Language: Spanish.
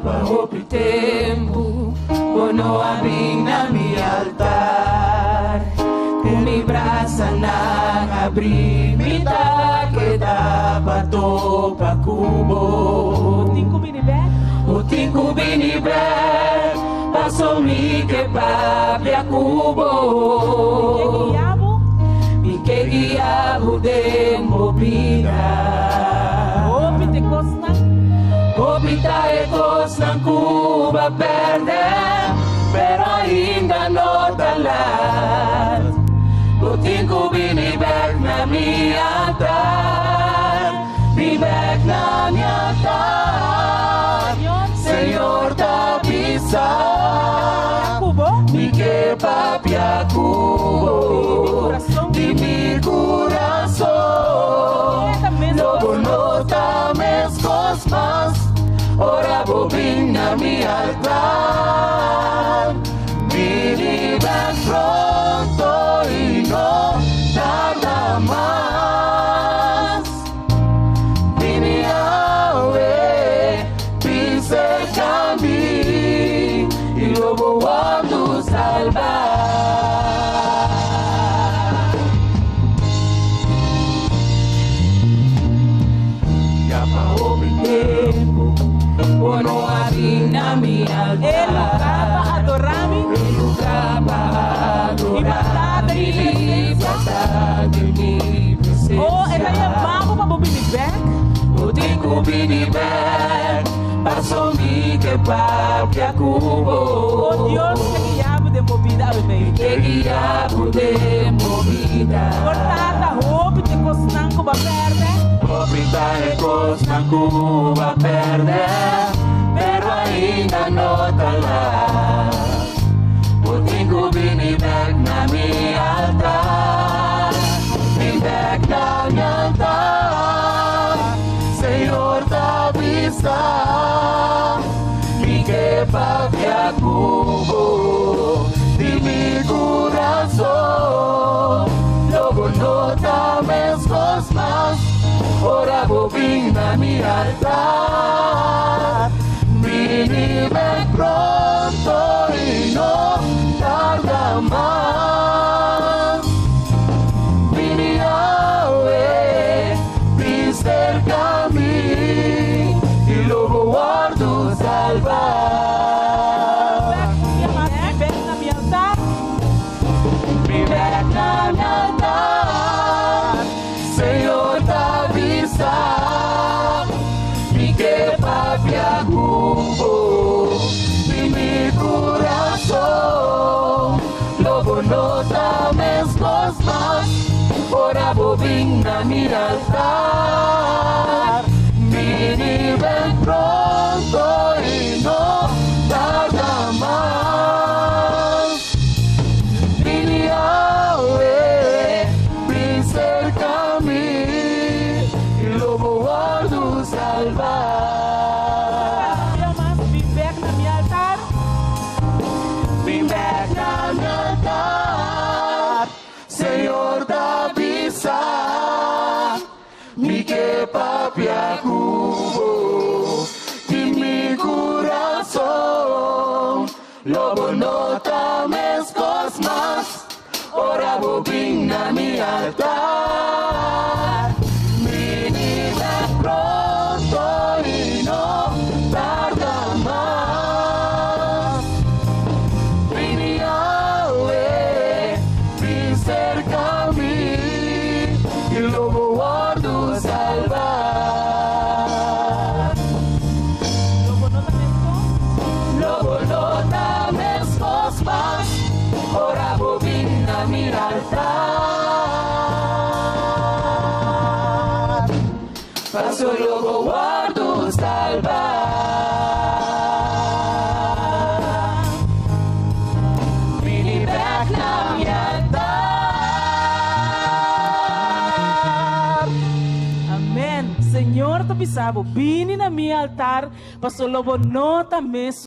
Kapahopi tempo, puno abing na mi altar. Kumibrasa ng abrimita, kita pato pakubo. Uting ko binibet, pasomi ke papya kubo. Ikegiyabu den mobina. Opita ecos ng Cuba Verde, pero ainda no talat. Puting ko binibek na mi altar, bibek na mi altar. Señor Tapisa, mi que papia cubo, di mi corazón, lobo no tames cosmas. Ora bobing na mi altar, binibek pronto y no tarda más. Vini awe, pise cambi, y luego guardo salvar. Ya pa' mi tiempo, puno abing na mi altar. Elukaba adorami, ipatagin presenza. Oh, ito yung bago pa bumibek? Puting ko binibek, pasomi ke papya kubo. Oh Diyos, kagiyabo de movida, amen. Ikegiyabu de movida. Cortata, hopi te cosnan ko ba verde? Opita ecos ng Cuba Verde, pero ainda no talat. Puting ko binibek na mi altar, binibek na mi altar. Señor Tapisa, mi que papya kubo, di mi corazón, luego no tames cosmas. Ora bobing na mi altar, binibek pronto y no tarda más. Vini awe, ven cerca a mí, y luego guardo salvar. Bibek na mi altar. Bibek na mi altar, Señor Tapisa, mi que papya kubo, y mi corazón, lobo no tames cosmas, ora bobing na mi altar, binibek pronto y no tarda más. Vini awe, ven cerca a mí, y luego guardo salvar. Bibek na mi altar. Bibek na mi altar, Señor Tapisa, mi que papya kubo, y mi corazón, lobo no tames cosmas, ora bobing na mi altar, binibek pronto y no tarda más. Vini awe, ven cerca a mí, y luego guardo salvar. Lobo no tames cosmas, ora bobing na mi altar, paso luego guardo salvar. Binibek na mi altar. Amen. Señor Tapisa, bini na mi altar, pasolobo no tames